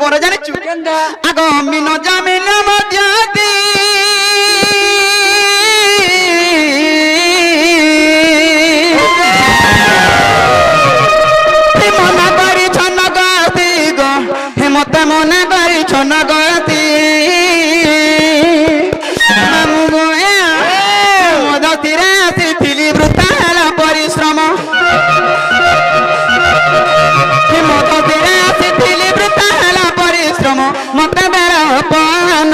বড় জানিছু আগ মিন জামিন মধ্যে মনে করি ছন গতি গো হেমতে মনে করি ছন গতি মামু গো মদতিরে আসিଥିଲି বৃথা হেলা পরিশ্রম মদতিরে আসিଥିଲି বৃথা হেলা পরিশ্রম মতে বেড় পান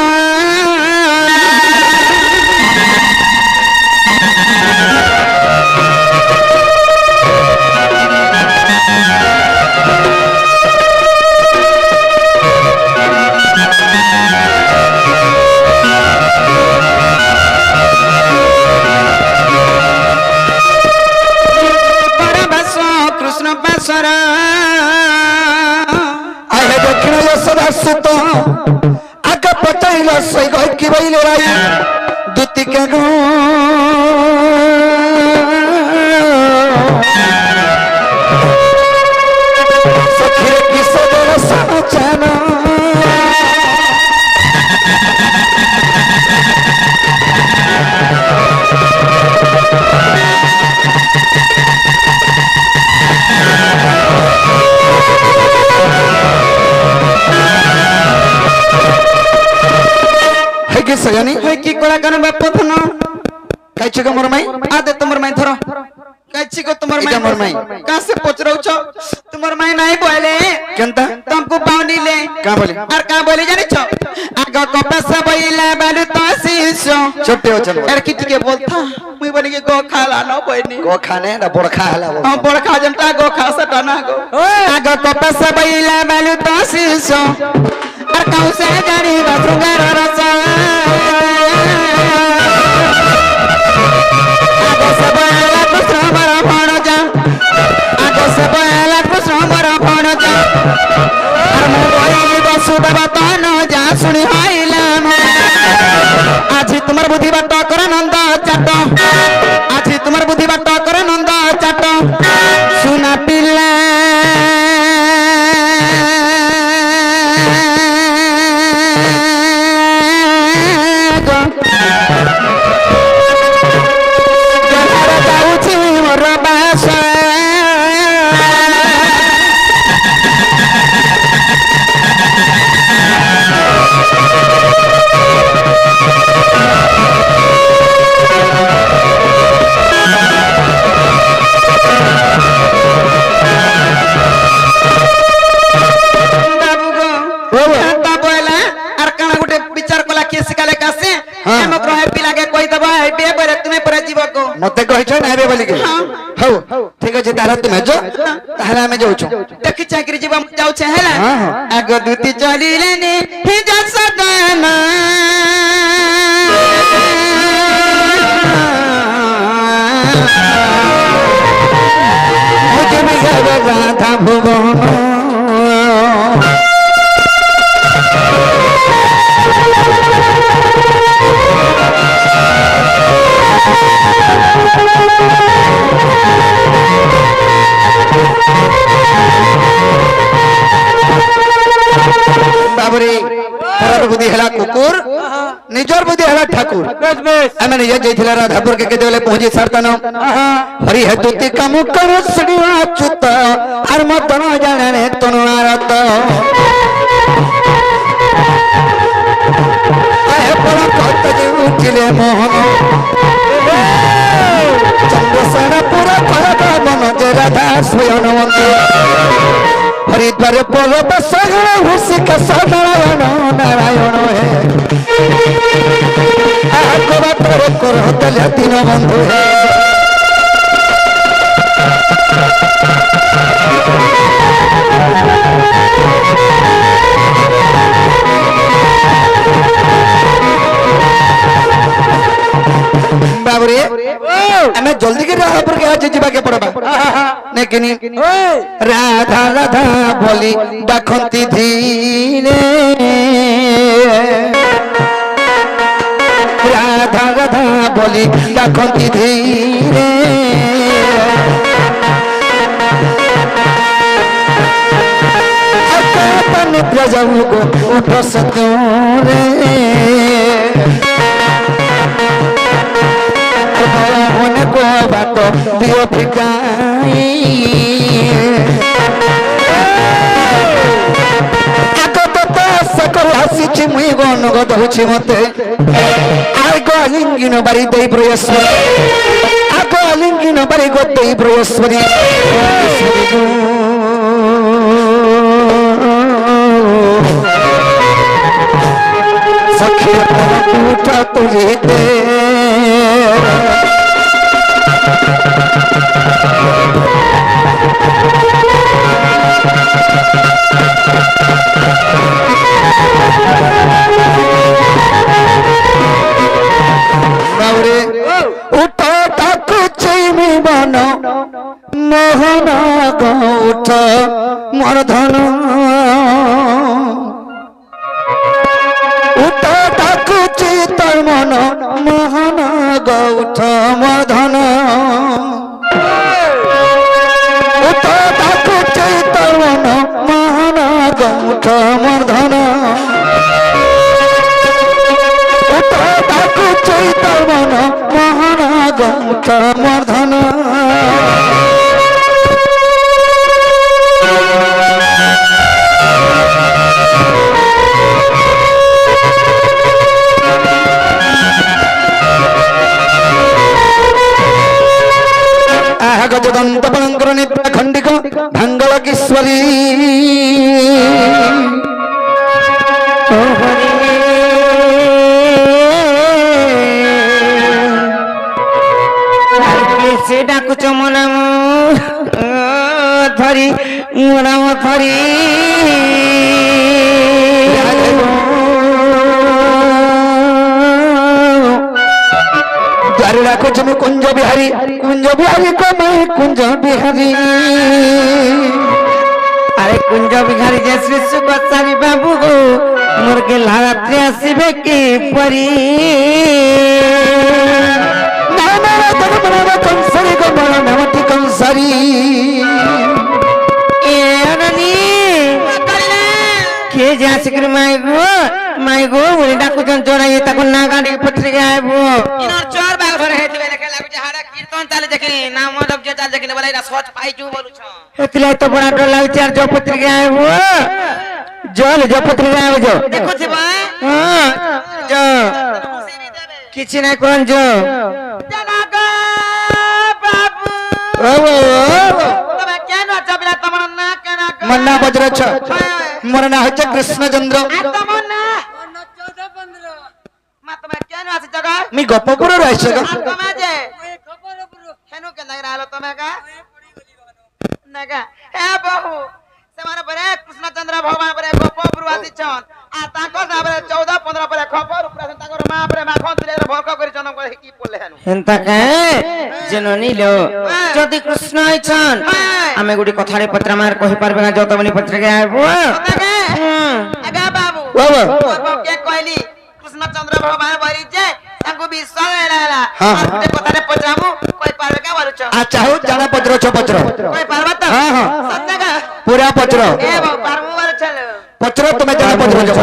आग पचाइल सही कि बइले राई दुतिका गो सखीरे की सदर समाचार सयानी की कोला कन बापथन काची को मोर माई आदे तुमर माई धरो काची को तुमर माई का से पोचरौ छ तुमर माई नाही बोले केनता तुमको पाउनी ले का बोले और का बोले जानि छ आग को पैसा बोइला बालू तो सीसो छोटे हो चलो यार किति के बोलता मुई बने के गो खाला न बोइनी गो खाने ना बड़ खाला हां बड़ खा जनता गो खा सटा ना गो आग को पैसा बोइला बालू तो सीसो और काउ से जानी बाथरूम रसा आज तुमार बुद्धि बाट कर नंद चाट आज तुमार बुद्धि बाट कर नंद चाट सुना पिला मते कहि छ नाबे बोली के हो ठीक अछि तारा तुमे जो तारा में जाउ छ देखि चाकरी जीवा जाउ छ हैला आग दुती चलिले ने हे जा सदाना मुझे में राधा भुवन बाबरे परर बुद्धि हला कुकुर निजर बुद्धि हला ठाकुर आमे ये जइथिला राधापुर के देले पहुंची सरतन हरि हेतुति कामु कर सडिवा चुत आर मत न जाने तनुआरत आए पर कत जे उठिले मोहन चंद्रसेन पूरा भरत मन जे राधा स्वयंवंत हरिद्वार पर्वत सगळ हुसिक सदायन नारायण हे आको बातर करतले तीन बंधु हे बाबरे हमें जल्दी के राह पर के आज जीवा के पड़बा लेकिन राधा राधा बोली डाखंती धीरे राधा राधा बोली डाखंती धीरे निद्रा जाऊ गो उठ सतोरे मन को बात दियो ठिकाई सकल हसी मुई गन गद होछि मते आग लिंगिन बारी दई बृहस्पति आग लिंगिन बारी गद दई बृहस्पति सखी उठ तुझे दे उठ तक चिमी बन मोहन गौठ मोर धन उठ तक चितर मन मोहन गौठ मोर धन उठ तक चितर मन मोहन गौठ मोर धन चैतर मन मोहन गौठ मोर धन गजदंत पलंकर नित्य खंडिक भंगल किश्वरी से डाकुच मनाम धरी मनाम धरी द्वारे डाकुच मु कुंज बिहारी को मैं कुंज बिहारी अरे कुंज बिहारी जय श्री सुगोसारी बाबू गो मोर के रात्रि आसबे के परी कंसरी को बड़ा नमती कंसरी ए अननी के जासे कर माय गो बोले डाकू जन जोड़ा ये तक ना गाड़ी पत्रिका है वो इनर चार बाग भरे हेतु लेके लागु जे हाड़ा कीर्तन चाले देखे नाम मतलब जे चाले देखे बोला इरा सोच पाई जो बोलु छ एतले तो बड़ा डर लाग चार जो पत्रिका है वो जो पत्रिका है जो देखो छे बा हां जो किछि नै कोन जो मन्ना बजरछ मोर ना होचे कृष्णचंद्र मी गप्पपुर रहছে ग तमे जे हेनु के लग रहलो तमे का नगा हे बहु सेमाने परे कृष्णचंद्र भगवान परे गप्पपुर आसी छन आ ताको साबरे 14 15 परे खबर ऊपर ताकर मां परे माखन तिले भोक करि चन की बोले हेनु हेनता का जननी लो जदि कृष्ण आइछन आमे गुडी कथारे पत्र मार कहि परबे ना जतमनी पत्रिका आबो आगा बाबू बाबू के कहली कृष्णचंद्र भगवान बरी जे ताको विश्वास रहला आ गुडी कथारे पत्रामु कहि परबे का बोलुछ आ चाहू जाना पत्र छ पत्र कहि परबा त हां हां सत्य का पूरा पत्र ए बाबू परमु बर चल पत्र तुमे जाना पत्र छ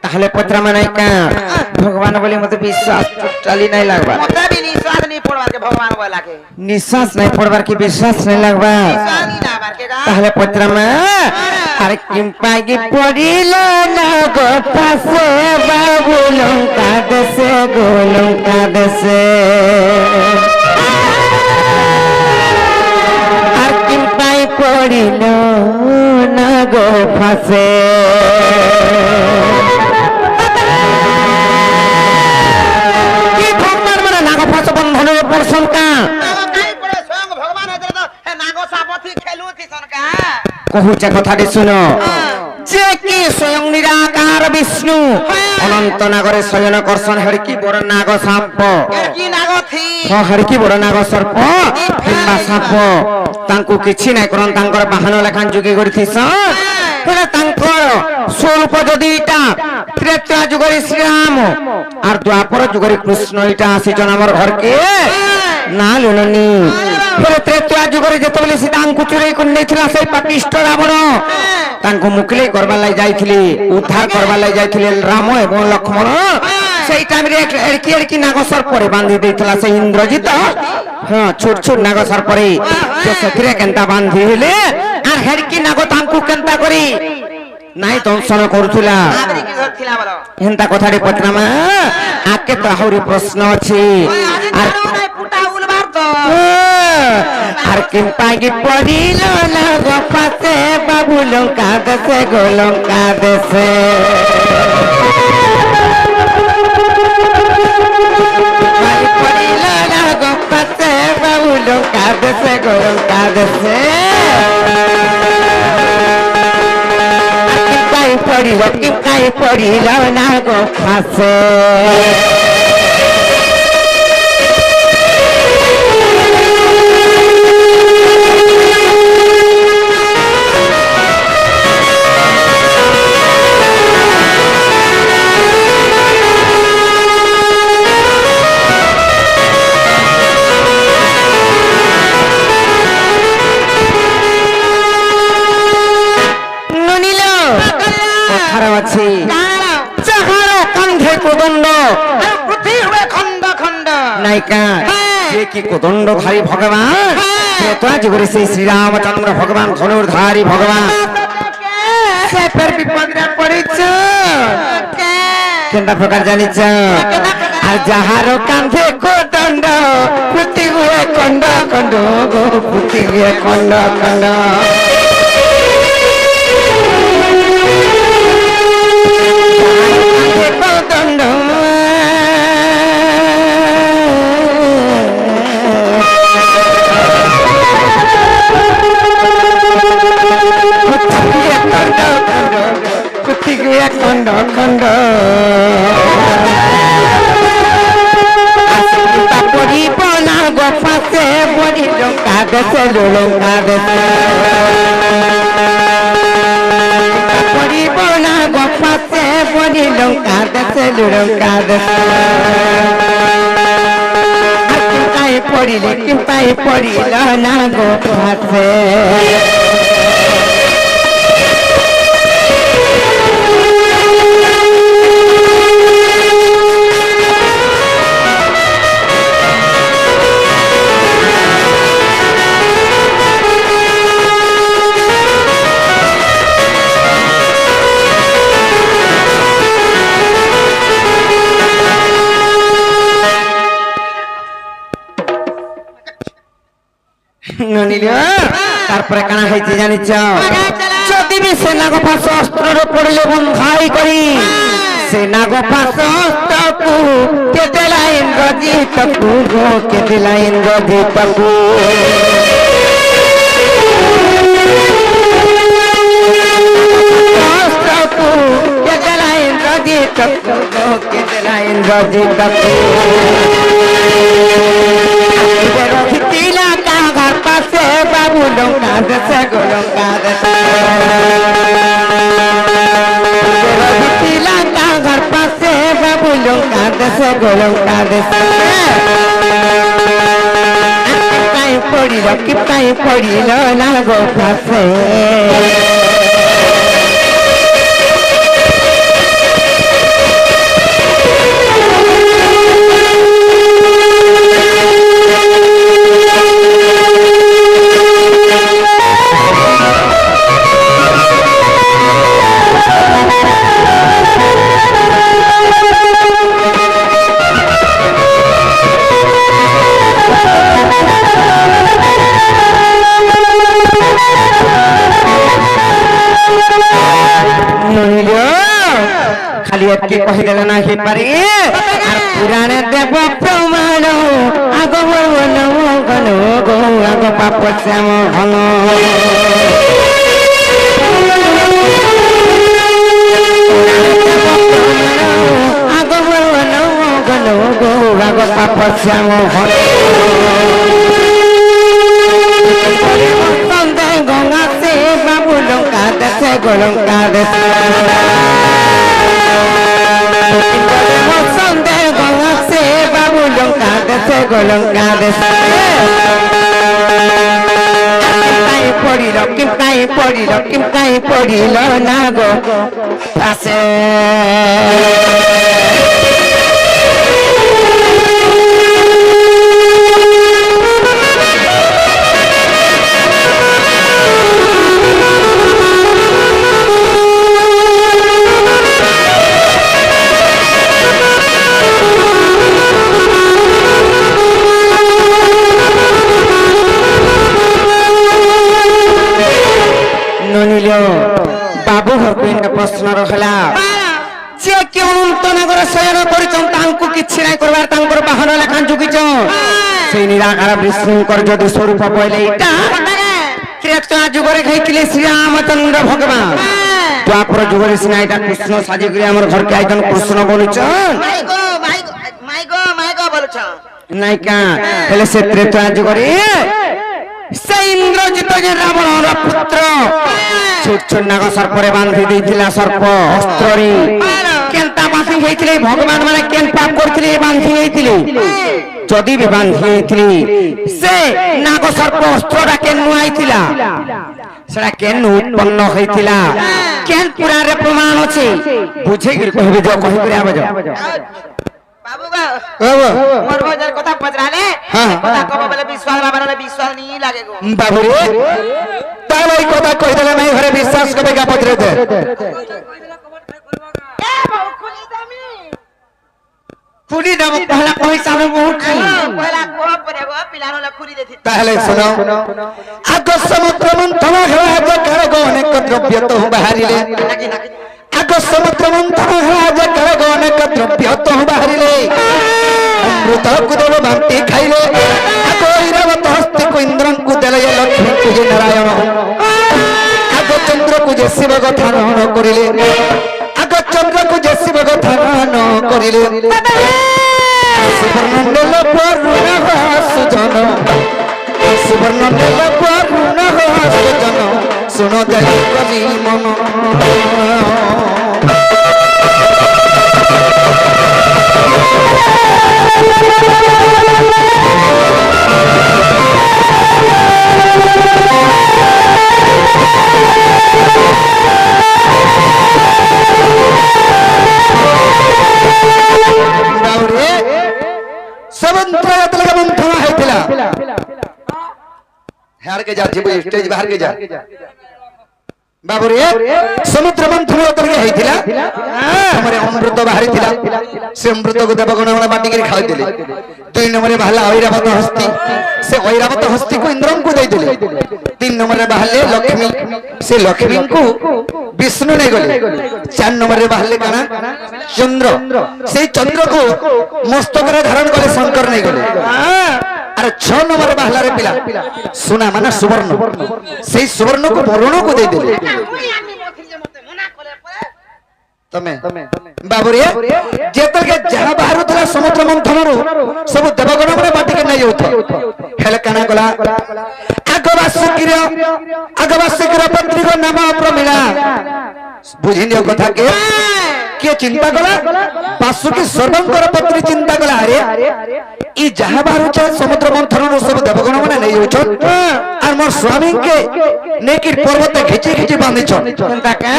ताहले पत्र माने का भगवान बोले मते विश्वास टोटली नहीं लागबा मते भी विश्वास नहीं पड़बार के भगवान बोला के निश्वास नहीं पड़बार के विश्वास नहीं लागबा विश्वास नहीं ना बार के का ताहले पत्र में अरे किम पागी पड़िलो ना गो पासे बाबू लंका दसे गो लंका दसे अरे किम पाई पड़िलो ना गो पासे कहूचा कथाटी सुनो जे कि स्वयं निराकार विष्णु अनंत नागरे शयन कर्षण हड़की बड़ नाग साप हड़की नाग थी हड़की बड़ नाग सर्प हिम्बा साप तांकु किछि नै करन तांकर बाहन लेखान जुगी करथिस हेले तांकर स्वरूप जदीटा त्रेता जुगरे श्री राम और द्वापर जुगरे कृष्ण इटा आसी जन हमर घर के না লুননি ফের ত্রেতয়া যুগরে যেতবেলে সীতাଙ୍କୁ ଚୁରେଇ କରି ନେଇଥିଲା ସେଇ ପାପିଷ୍ଟ ରାବଣ ତାଙ୍କୁ ମୁକିଲେଇ କରବା ଲାଗି ଯାଇଥିଲେ ଉଦ୍ଧାର କରବା ଲାଗି ଯାଇଥିଲେ ରାମ ଏବଂ ଲକ୍ଷ୍ମଣ ସେଇ ଟାଇମରେ ଏଡକି ଏଡକି ନାଗ ସର୍ପରେ ବାନ୍ଧି ଦେଇଥିଲା ସେ ଇନ୍ଦ୍ରଜିତ ହଁ ଛୋଟ ଛୋଟ ନାଗ ସର୍ପରେ ସେ ସେଥିରେ କେନ୍ତା ବାନ୍ଧି ହେଲେ আর হেডকি নাগ তাଙ୍କୁ কেন্তা করি নাই দংশন করুছিলা হেন্তা কথাটি পচনামা আকে তো আহুরি প্রশ্ন আছে আর আর কিম্পাগি পড়িল না গপাতে বাবু লঙ্কা দেশে গো লঙ্কা দেশে পড়িল না গপাতে বাবু লঙ্কা দেশে গো লঙ্কা দেশে কিম্পাই পড়িল না গো ফাঁসে কোদণ্ডধারী ভগবান যুগরে সেই শ্রীরামচন্দ্র ভগবান ধনুর্ধারী ভগবান সে ফের বিপদে পড়েছ কেনটা প্রকার জানিছ আর যাহার কাঁধে কোদণ্ড পুতি হুয়ে খণ্ড খণ্ড গো পুতি হুয়ে খণ্ড খণ্ড কোদণ্ড খণ্ড খণ্ড পড়িব না গোপাতে পড়ি লঙ্কা দেশে লঙ্কা দেশে পড়িব না গোপাতে পড়ি লঙ্কা দেশে লঙ্কা দেশে পড়িলে কিম্পাই পড়িল না গোপাতে তারপরে কানা হয়েছে জানিছ যদি বি সে নাগফাস অস্ত্র পড়লে বন্ধাই করি সে নাগফাস অস্ত্রকু কেতে লাইন গজি তকু গো কেতে লাইন গজি তকু অস্ত্রকু কেতে লাইন গজি তকু গো কেতে লাইন গজি তকু বাবু লঙ্কা দেশে গো লঙ্কা দেশে লঙ্কা ঘর পাশে বাবু লঙ্কা দেশে গো লঙ্কা দেশে পড়িল কি পাই পড়িল না গো পাশে কি কহিদেলে না হে পারে আর পুরাণে দেব প্রমাণ আগ বন গণ গো আগ পাপ শ্যাম ঘন আগ বন গণ গো আগ পাপ শ্যাম ঘন সন্দেহ গঙ্গা সে বাবু লঙ্কা দেশে গো লঙ্কা দেশে সন্দেহ গঙ্গা সে বাবু লঙ্কা লঙ্কা দেশে গো লঙ্কা দেশে কিমকাই পড়িল না গো পাশে বাবু ঘরକୁ ପ୍ରଶ୍ନ ରଖିଲା ଯେ କେଉଁ ନୂତନଗର ଶୟନ କରିଛନ୍ ତାଙ୍କୁ କିଛି ନାଇଁ କରିବାର ତାଙ୍କର ବାହନ ଲେଖା ଯୁଗିଛ ସେଇ ନିରାକାର ବିଷ୍ଣୁଙ୍କର ଯଦି ସ୍ୱରୂପ କହିଲେ ଏଇଟା ତ୍ରେତୟା ଯୁଗରେ ଖାଇଥିଲେ ଶ୍ରୀରାମଚନ୍ଦ୍ର ଭଗବାନ ଦ୍ୱାପର ଯୁଗରେ ସିନା ଏଇଟା କୃଷ୍ଣ ସାଜିକିରି ଆମର ଘରକେ ଆଇଛନ୍ କୃଷ୍ଣ ବୋଲୁଛନ୍ ନାଇକା ହେଲେ ସେ ତ୍ରେତୟା ଯୁଗରେ ସେ ଇନ୍ଦ୍ରଜିତ ଯେ ରାବଣର ପୁତ୍ର ଛୋଟ ଛୋଟ ନାଗ ସର୍ପରେ ବାନ୍ଧି ଦେଇଥିଲା ସର୍ପ ଅସ୍ତ୍ରରେ କେନ୍ତା ବାନ୍ଧି ହେଇଥିଲେ ଭଗବାନ ମାନେ କେନ୍ ପାପ କରିଥିଲେ ବାନ୍ଧି ହେଇଥିଲେ ଯଦି ବି ବାନ୍ଧି ହେଇଥିଲେ ସେ ନାଗ ସର୍ପ ଅସ୍ତ୍ରଟା କେନ୍ ଆଇଥିଲା ସେଟା କେନ୍ ଉତ୍ପନ୍ନ ହେଇଥିଲା କେନ୍ ପୁରାଣରେ ପ୍ରମାଣ ଅଛି ବୁଝେଇକିରି କହିବେ ଯ କହିକିରି ଆବେ ଯ बाबू मोर भजर कथा पचराले कथा कब बोले विश्वास बाबा विश्वास नहीं लागेगो बाबू रे ताले ई कथा कहि देले नहीं घरे विश्वास कबे का पचरे दे ए बाबू खुली दमी खुली दम पहला पैसा में बहुत पहला को परेगो पिलानो ला खुली देथि ताले सुनो आगो समुद्र मंथन हेला जे करगो अनेक द्रव्य तो बाहरिले आगो समुद्र मंथन हेला जे करगो अनेक द्रव्य तो बाहरिले अमृत को देव भांति खाइले आगो ऐरावत हस्ती को इंद्रन को देले लक्ष्मी को जे नारायण आगो चंद्र को जे शिव कथा न करिले आगो चंद्र को जे शिव कथा न करिले सुवर्णनेल परुण सुजन सुवर्णनेल परुण सुजन सुनो देली कवि मन के जा जीव स्टेज बाहर के जा बाबू रे समुद्र मंथन करके हेतिला हमरे अमृत बाहरी थिला से अमृत को देवगण वाला बाटी के खाइ दिले दुई नंबर बहला ऐरावत हस्ती से ऐरावत हस्ती को इंद्रन को दे दिले तीन नंबर बहले लक्ष्मी से लक्ष्मी को विष्णु ने गले चार नंबर बहले काना चंद्र से चंद्र को मस्तक रे धारण करे शंकर ने गले अरे 6 नंबर बहला रे पिला सुना माने सुवर्ण से सुवर्ण को वरुण को दे दिले तमे बाबू रे जेतल के जहां बाहर थला समुद्र मंथन रो सब देवगण माने बाटी के नै होतो हेले काना गला आगवासिकर पत्नी को नाम प्रमिला बुझिनियो कथा के चिंता कला वासुकी सर्वंकर पत्नी चिंता कला अरे ई जहां बाहर छ समुद्र मंथन रो सब देवगण माने नै होतो और मोर स्वामी के नेकी पर्वत खिची खिची बांधी छ चिंता के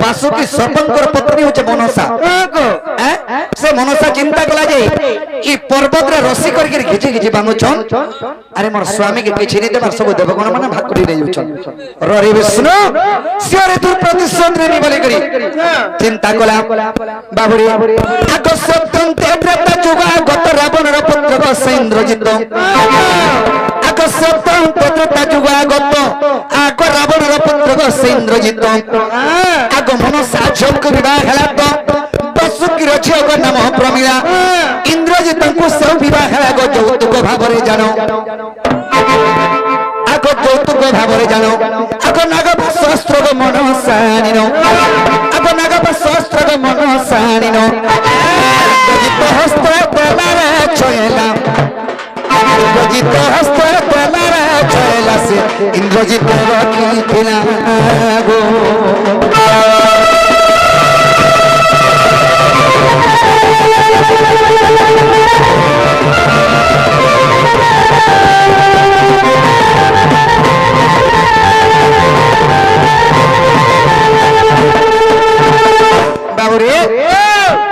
वासुकी सर्वंकर पत्नी होचे मनसा से मनसा चिंता कला जे ई पर्वत रे रसी करके खिची खिची बांधो छ अरे मोर स्वामी के पीछे नहीं देबार सब देवगण माने भाग करी नै होछ रे विष्णु सिरे दूर प्रतिशोध रे बोले करी चिंता कला बाबू रे आगो सत्यंते त्रेता जुगा गत रावण रो पुत्र को इंद्रजित आगो सत्यंते त्रेता जुगा गत आगो रावण रो पुत्र को इंद्रजित आगो मनसा झोल को विवाह हला तो वासुकी रछियो को नाम प्रमिला इंद्रजित को सब विवाह हला गो जौतुक भाबरे जानो आगो जौतुक भाबरे जानो आगो नाग शास्त्र को मनसानिनो आगो नाग शास्त्र को मनसानिनो इंद्रजित हस्त तलारे छयला इंद्रजित हस्त तलारे छयला से इंद्रजित रखी खिला गो ବାବୁରେ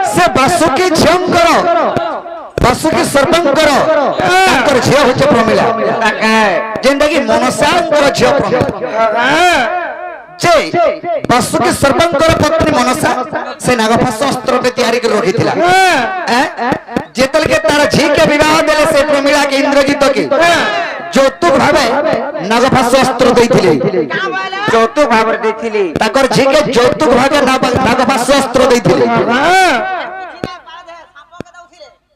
ସେ ବାସୁକି ଝିଅଙ୍କର ବାସୁକି ସର୍ପଙ୍କର ତାଙ୍କର ଝିଅ ହচ্ছে ପ୍ରମିଳା ଯେନ୍ଟା କି ମନସାଙ୍କର ଝିଅ ପ୍ରମିଳା ଯେ ବାସୁକି ସର୍ପଙ୍କର ପତ୍ନୀ ମନସା ସେ ନାଗଫାସ ଅସ୍ତ୍ରଟେ ତିଆରି କରି ରଖିଥିଲା ଯେତେବେଳେ ତାର ଝିକେ ବିବାହ ଦେଲେ ସେ ପ୍ରମିଳାকে ଇନ୍ଦ୍ରଜିତকে যৌতুক ভাবে নাগফাস অস্ত্র ଦେଇଥିଲେ যৌতুক ভাବରେ ଦେଇଥିଲି ତାଙ୍କର ଝିକେ ଯୌତୁକ ଭାବେ ନାଗଫାସ ଅସ୍ତ୍ର ଦେଇଥିଲେ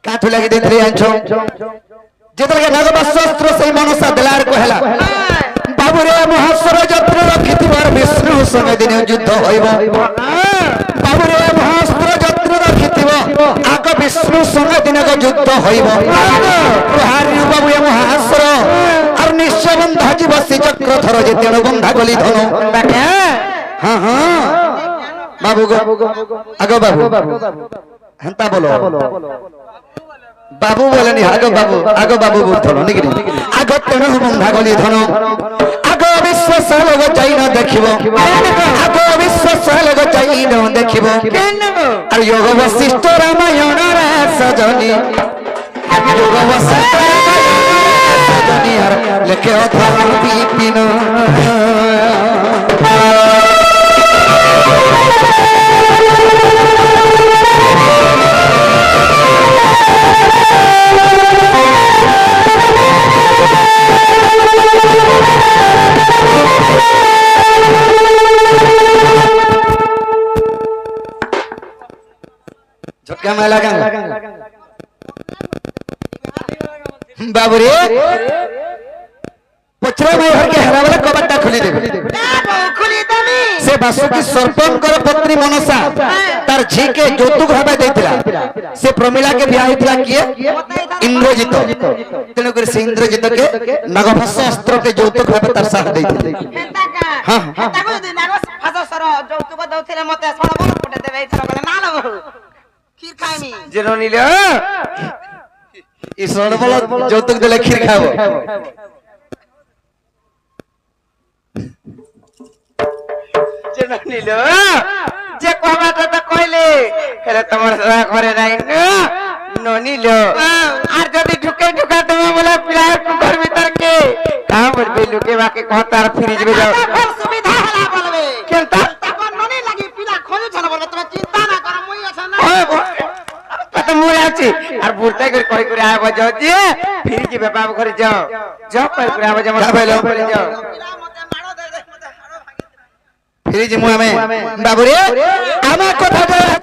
କାଠୁ ଲାଗି ଦେଇଥିଲେ ଜାଣିଛ ଯେତେବେଳେ ନାଗଫାସ ଅସ୍ତ୍ର ସେଇ ମନସା ଦେଲାର କହିଲା ବାବୁରେ ମହାସୁର ଯତ୍ର ରଖିଥିବାର ବିଷ୍ଣୁ ସଙ୍ଗେ ଦିନେ ଯୁଦ୍ଧ ହଇବ ବାବୁରେ ମହାସୁର ଯତ୍ର ରଖିଥିବ ଆଗ ବିଷ୍ଣୁ ସଙ୍ଗେ ଦିନକ ଯୁଦ୍ଧ ହଇବ ହାରି ବାବୁ ଏ ମହାସୁର আর নিশ্চয় বন্ধা জীব শ্রী চক্র ধর যে তেণ বন্ধা গলি ধন হ্যাঁ হ্যাঁ বাবু আগ বাবু হেন্তা বলো বাবু বলেনি আগ বাবু বলতো নাকি আগ তেণ বন্ধা গলি ধন আগ বিশ্বাস লোক চাই না দেখিব আগ বিশ্বাস লোক চাই না দেখিব আর যোগ বশিষ্ঠ রামায়ণ সজনী যোগ বশিষ্ঠ লেখে অধর বিপিন ঝটকা মেলা বাবুরে পছরে মাই ঘরকে হেরা বলে কবাটটা খুলি দেবে সে বাসুকি সর্পঙ্কর পত্নী মনসা তার ঝিকে যৌতুক ভাবে দেইতিলা সে প্রমিলাকে বিয়া হইতিলা কিয়ে ইন্দ্রজিত তেণু করে সে ইন্দ্রজিতকে নাগফাস অস্ত্রকে যৌতুক ভাবে তার সাথ দেইতিলে হ্যাঁ তাকো যদি নাগফাস সর যৌতুক দউছিলে মতে সরবর পটে দেবে এইথর বলে না লব ক্ষীর খাইমি যেন নিলে এই সরবল যৌতুক দিলে ক্ষীর খাবো নিল যে কবাটা তো কইলে হেলে তোমার সারা করে নাই না নিল আর যদি ঢুকে ঢুকা তুমি বলে পিলার কুকুর ভিতর কে তা বলবে লুকে বাকি কথা আর ফিরে যাবে যাও সুবিধা হলা বলবে কেনতা তখন ননি লাগি পিলা খোঁজ ছন বলবে তুমি চিন্তা না করো মই আছ না কত মই আছি আর বুড়তে করে কই আইব যাও যে ফিরে যাবে বাবু ঘরে যাও যাও কই করে আইব যাও ফিরে যাবো আমি বাবুরে আমার কথা